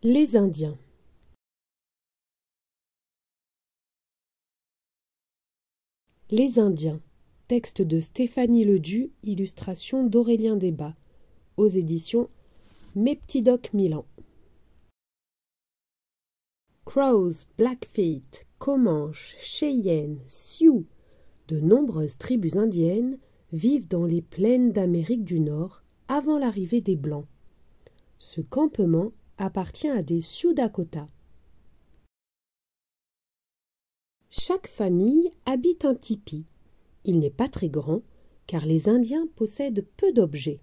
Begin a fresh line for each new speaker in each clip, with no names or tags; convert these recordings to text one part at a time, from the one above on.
Les Indiens. Les Indiens. Texte de Stéphanie Ledu, illustration d'Aurélien Desbas, aux éditions Mes Petits Docs Milan. Crows, Blackfeet, Comanches, Cheyennes, Sioux, de nombreuses tribus indiennes vivent dans les plaines d'Amérique du Nord avant l'arrivée des Blancs. Ce campement appartient à des Sioux Dakota. Chaque famille habite un tipi. Il n'est pas très grand, car les Indiens possèdent peu d'objets.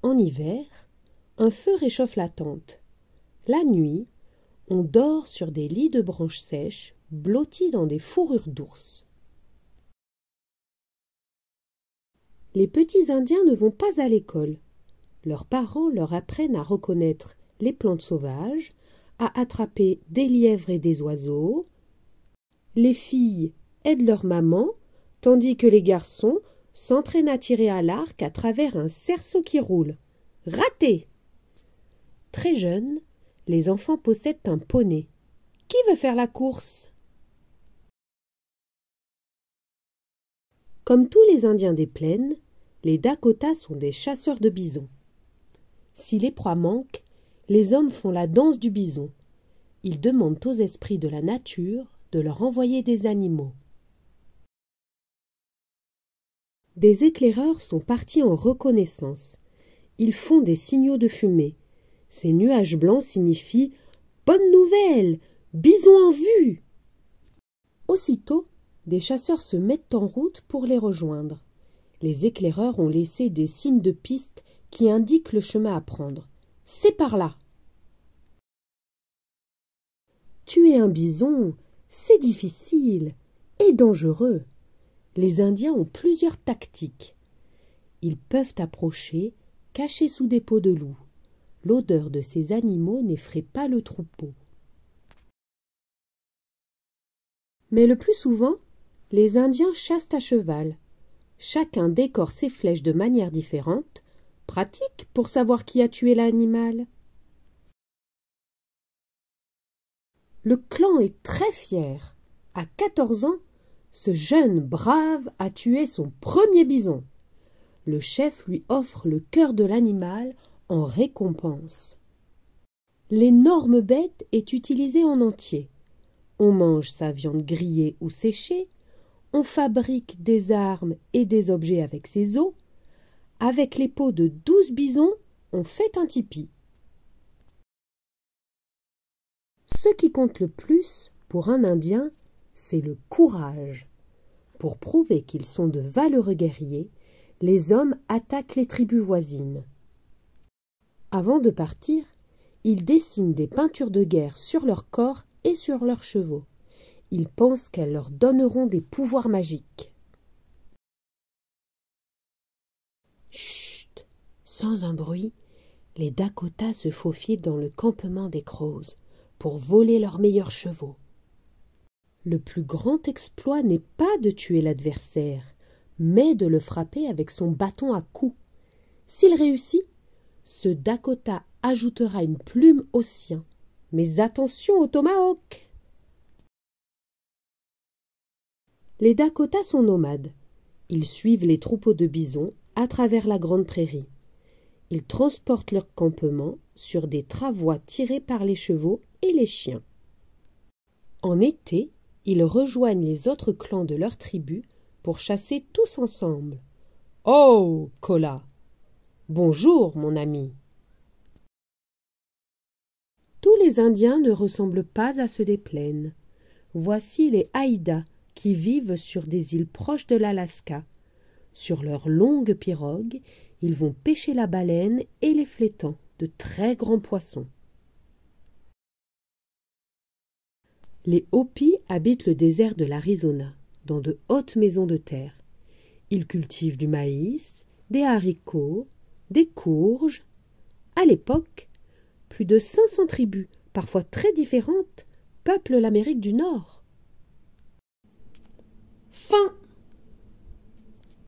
En hiver, un feu réchauffe la tente. La nuit, on dort sur des lits de branches sèches, blottis dans des fourrures d'ours. Les petits Indiens ne vont pas à l'école. Leurs parents leur apprennent à reconnaître les plantes sauvages, à attraper des lièvres et des oiseaux. Les filles aident leur maman, tandis que les garçons s'entraînent à tirer à l'arc à travers un cerceau qui roule. Raté! Très jeunes, les enfants possèdent un poney. Qui veut faire la course? Comme tous les Indiens des plaines, les Dakotas sont des chasseurs de bisons. Si les proies manquent, les hommes font la danse du bison. Ils demandent aux esprits de la nature de leur envoyer des animaux. Des éclaireurs sont partis en reconnaissance. Ils font des signaux de fumée. Ces nuages blancs signifient « Bonne nouvelle! Bison en vue !» Aussitôt, des chasseurs se mettent en route pour les rejoindre. Les éclaireurs ont laissé des signes de piste qui indiquent le chemin à prendre. C'est par là. Tuer un bison, c'est difficile et dangereux. Les Indiens ont plusieurs tactiques. Ils peuvent approcher, cachés sous des peaux de loup. L'odeur de ces animaux n'effraie pas le troupeau. Mais le plus souvent, les Indiens chassent à cheval. Chacun décore ses flèches de manière différente, pratique pour savoir qui a tué l'animal. Le clan est très fier. À 14 ans, ce jeune brave a tué son premier bison. Le chef lui offre le cœur de l'animal en récompense. L'énorme bête est utilisée en entier. On mange sa viande grillée ou séchée, on fabrique des armes et des objets avec ses os. Avec les peaux de 12 bisons, on fait un tipi. Ce qui compte le plus pour un Indien, c'est le courage. Pour prouver qu'ils sont de valeureux guerriers, les hommes attaquent les tribus voisines. Avant de partir, ils dessinent des peintures de guerre sur leur corps et sur leurs chevaux. Ils pensent qu'elles leur donneront des pouvoirs magiques. Chut! Sans un bruit, les Dakotas se faufilent dans le campement des Crows pour voler leurs meilleurs chevaux. Le plus grand exploit n'est pas de tuer l'adversaire, mais de le frapper avec son bâton à coups. S'il réussit, ce Dakota ajoutera une plume au sien. Mais attention au tomahawk! Les Dakotas sont nomades. Ils suivent les troupeaux de bisons à travers la grande prairie. Ils transportent leur campement sur des travois tirés par les chevaux et les chiens. En été, ils rejoignent les autres clans de leur tribu pour chasser tous ensemble. « Oh, Kola! Bonjour, mon ami! » Tous les Indiens ne ressemblent pas à ceux des plaines. Voici les Haïdas qui vivent sur des îles proches de l'Alaska. Sur leurs longues pirogues, ils vont pêcher la baleine et les flétans, de très grands poissons. Les Hopis habitent le désert de l'Arizona, dans de hautes maisons de terre. Ils cultivent du maïs, des haricots, des courges. À l'époque, plus de 500 tribus, parfois très différentes, peuplent l'Amérique du Nord. Fin.